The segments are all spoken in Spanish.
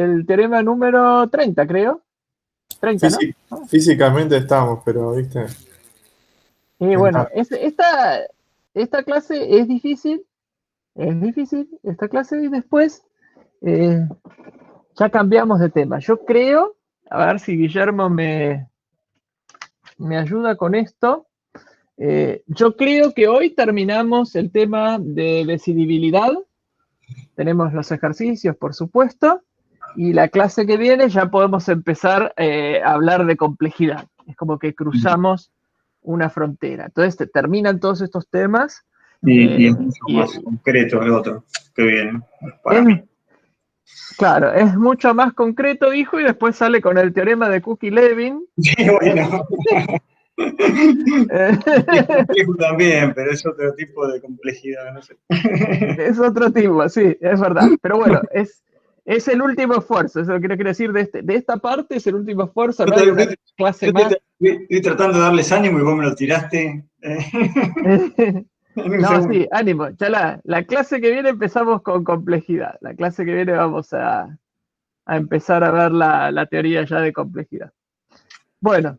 el teorema número 30, creo. 30, ¿no? Físicamente estamos, pero, ¿viste? Y bueno, esta clase es difícil esta clase, y después ya cambiamos de tema. Yo creo, a ver si Guillermo me ayuda con esto. Yo creo que hoy terminamos el tema de decidibilidad. Tenemos los ejercicios, por supuesto, y la clase que viene ya podemos empezar a hablar de complejidad. Es como que cruzamos una frontera. Entonces terminan todos estos temas. Y es mucho más concreto el otro que viene para mí. Claro, es mucho más concreto, dijo, y después sale con el teorema de Cauchy-Lewin. Sí, bueno. Es complejo también, pero es otro tipo de complejidad, no sé. Es otro tipo, sí, es verdad. Pero bueno, es el último esfuerzo, eso es lo que quiero decir de esta parte, es el último esfuerzo, no hay una clase más. Estoy tratando de darles ánimo y vos me lo tiraste. No, sí, ánimo. Ya la clase que viene empezamos con complejidad. La clase que viene vamos a empezar a ver la teoría ya de complejidad. Bueno,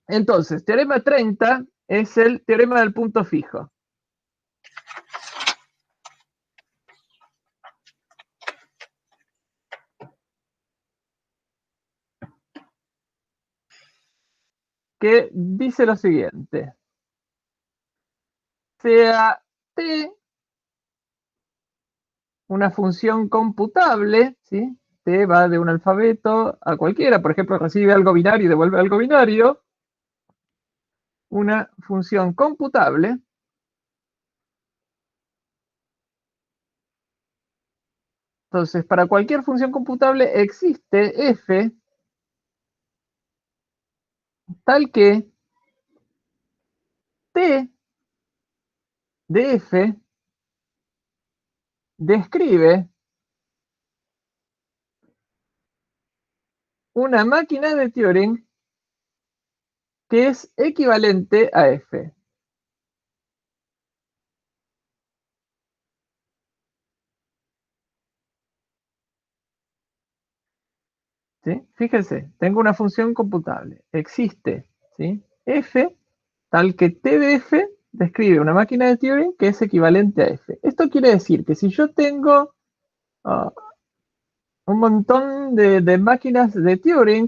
entonces, teorema 30 es el teorema del punto fijo. Que dice lo siguiente. Sea t una función computable, ¿sí? T va de un alfabeto a cualquiera, por ejemplo, recibe algo binario y devuelve algo binario. Una función computable. Entonces, para cualquier función computable existe f tal que t de f describe una máquina de Turing que es equivalente a f. ¿Sí? Fíjense, tengo una función computable. Existe, ¿sí? F tal que t de f describe una máquina de Turing que es equivalente a f. Esto quiere decir que si yo tengo un montón de máquinas de Turing,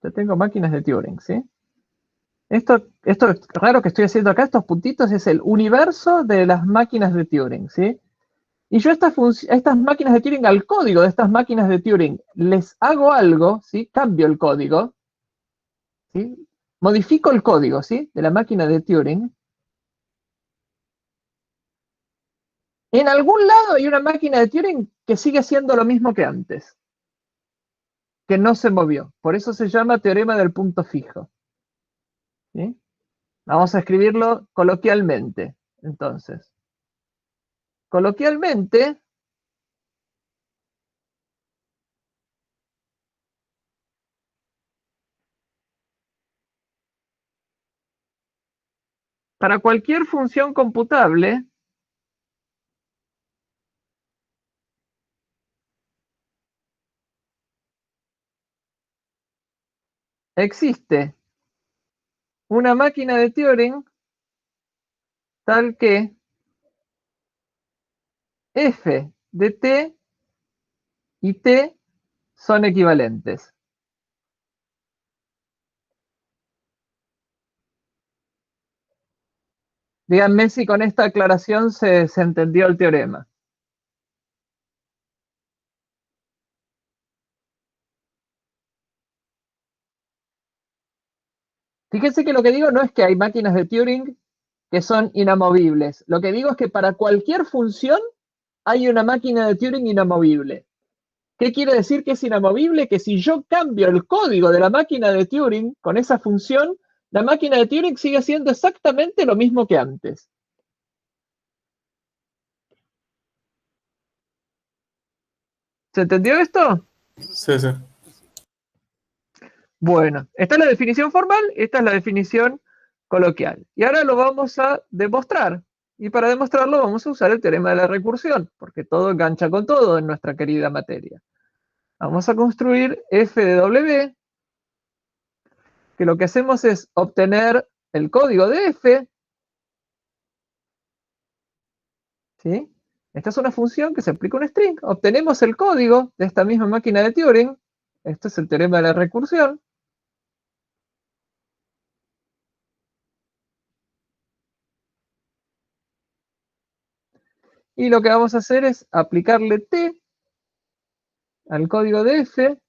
yo tengo máquinas de Turing, ¿sí? Esto raro que estoy haciendo acá, estos puntitos, es el universo de las máquinas de Turing, ¿sí? Y yo estas máquinas de Turing, al código de estas máquinas de Turing, les hago algo, ¿sí? Cambio el código, ¿sí? Modifico el código, ¿sí? De la máquina de Turing. En algún lado hay una máquina de Turing que sigue siendo lo mismo que antes, que no se movió. Por eso se llama teorema del punto fijo. ¿Sí? Vamos a escribirlo coloquialmente, entonces. Coloquialmente, para cualquier función computable, existe una máquina de Turing tal que f de t y t son equivalentes. Díganme si con esta aclaración se entendió el teorema. Fíjense que lo que digo no es que hay máquinas de Turing que son inamovibles. Lo que digo es que para cualquier función hay una máquina de Turing inamovible. ¿Qué quiere decir que es inamovible? Que si yo cambio el código de la máquina de Turing con esa función, la máquina de Turing sigue siendo exactamente lo mismo que antes. ¿Se entendió esto? Sí, sí. Bueno, esta es la definición formal, esta es la definición coloquial. Y ahora lo vamos a demostrar. Y para demostrarlo vamos a usar el teorema de la recursión, porque todo engancha con todo en nuestra querida materia. Vamos a construir f de w, que lo que hacemos es obtener el código de f, ¿sí? Esta es una función que se aplica a un string. Obtenemos el código de esta misma máquina de Turing. Este es el teorema de la recursión. Y lo que vamos a hacer es aplicarle t al código de f,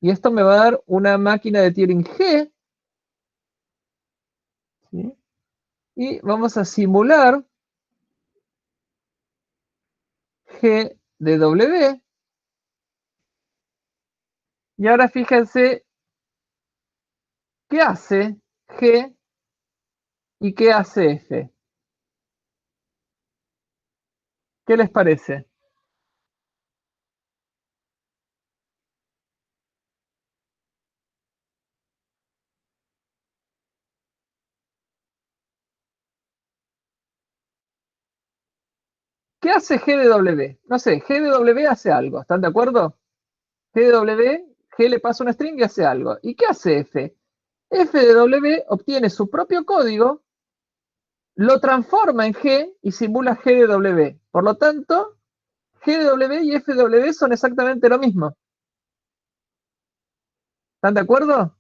y esto me va a dar una máquina de Turing G, ¿sí? Y vamos a simular G de W. Y ahora fíjense qué hace G y qué hace F. ¿Qué les parece? ¿Qué hace G de W? No sé, G de W hace algo, ¿están de acuerdo? G de W, G le pasa una string y hace algo. ¿Y qué hace F? F de W obtiene su propio código, lo transforma en G y simula G de W. Por lo tanto, G de W y F de W son exactamente lo mismo. ¿Están de acuerdo?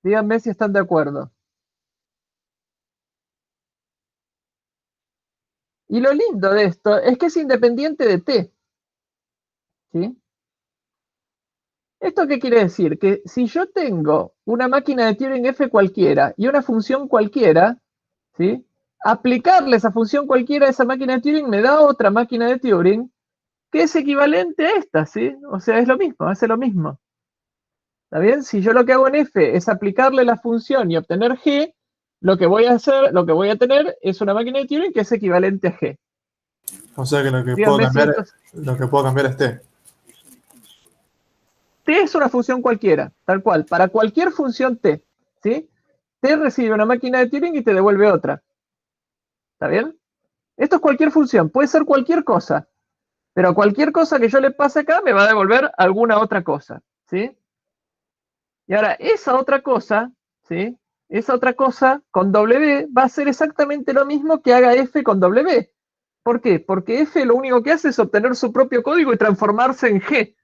Díganme si están de acuerdo. Y lo lindo de esto es que es independiente de t, ¿sí? ¿Esto qué quiere decir? Que si yo tengo una máquina de Turing f cualquiera y una función cualquiera, ¿sí? Aplicarle esa función cualquiera a esa máquina de Turing me da otra máquina de Turing que es equivalente a esta, ¿sí? O sea, es lo mismo, hace lo mismo. ¿Está bien? Si yo lo que hago en f es aplicarle la función y obtener g, lo que voy a hacer, lo que voy a tener es una máquina de Turing que es equivalente a g. O sea que Díganme si esto es... lo que puedo cambiar es t. T es una función cualquiera, tal cual, para cualquier función T, ¿sí? T recibe una máquina de Turing y te devuelve otra. ¿Está bien? Esto es cualquier función, puede ser cualquier cosa, pero cualquier cosa que yo le pase acá me va a devolver alguna otra cosa, ¿sí? Y ahora, esa otra cosa, ¿sí? Esa otra cosa con W va a ser exactamente lo mismo que haga F con W. ¿Por qué? Porque F lo único que hace es obtener su propio código y transformarse en G.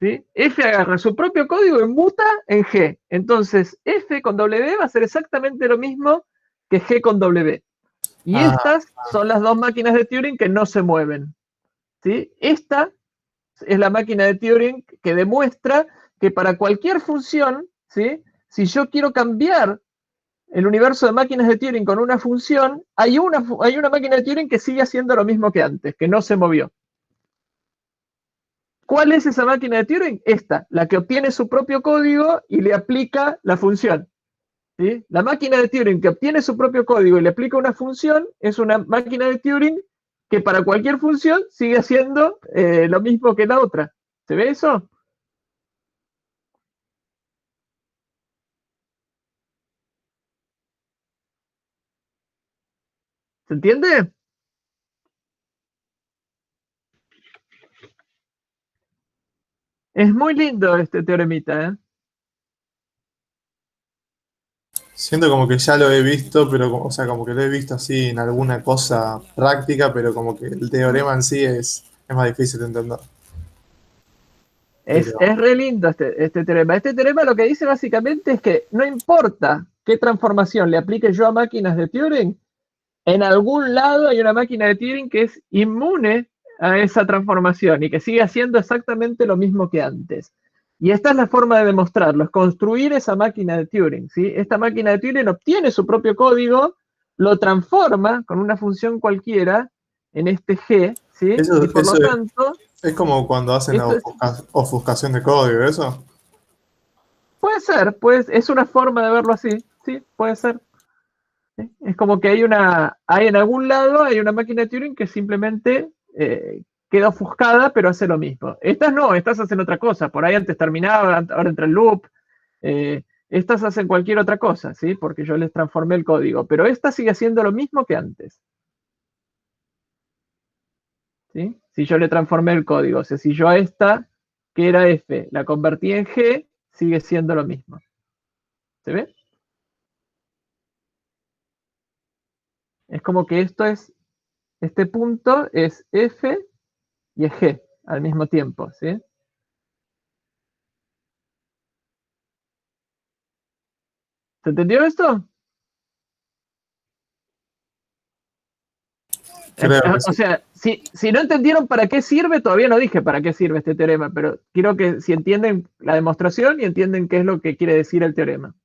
¿Sí? F agarra su propio código y muta en G. Entonces, F con W va a ser exactamente lo mismo que G con W. Y estas son las dos máquinas de Turing que no se mueven. ¿Sí? Esta es la máquina de Turing que demuestra que para cualquier función, ¿sí? Si yo quiero cambiar el universo de máquinas de Turing con una función, hay una máquina de Turing que sigue haciendo lo mismo que antes, que no se movió. ¿Cuál es esa máquina de Turing? Esta, la que obtiene su propio código y le aplica la función. ¿Sí? La máquina de Turing que obtiene su propio código y le aplica una función es una máquina de Turing que para cualquier función sigue haciendo lo mismo que la otra. ¿Se ve eso? ¿Se entiende? Es muy lindo este teoremita, ¿eh? Siento como que ya lo he visto, pero, o sea, como que lo he visto así en alguna cosa práctica, pero como que el teorema en sí es más difícil de entender. Es re lindo este teorema. Este teorema lo que dice básicamente es que no importa qué transformación le aplique yo a máquinas de Turing, en algún lado hay una máquina de Turing que es inmune a esa transformación y que sigue haciendo exactamente lo mismo que antes. Y esta es la forma de demostrarlo, es construir esa máquina de Turing, ¿sí? Esta máquina de Turing obtiene su propio código, lo transforma con una función cualquiera en este G, ¿sí? Y por lo tanto... Es como cuando hacen la ofuscación de código, ¿eso? Puede ser, es una forma de verlo así, sí, puede ser. ¿Sí? Es como que hay en algún lado hay una máquina de Turing que simplemente queda ofuscada, pero hace lo mismo. Estas no, estas hacen otra cosa. Por ahí antes terminaba, ahora entra el loop. Estas hacen cualquier otra cosa, ¿sí? Porque yo les transformé el código. Pero esta sigue haciendo lo mismo que antes. ¿Sí? Si yo le transformé el código, o sea, si yo a esta, que era F, la convertí en G, sigue siendo lo mismo. ¿Se ve? Es como que este punto es F y es G al mismo tiempo, ¿sí? ¿Se entendió esto? Creo que O sí. sea, si no entendieron para qué sirve, todavía no dije para qué sirve este teorema, pero quiero que si entienden la demostración y entienden qué es lo que quiere decir el teorema.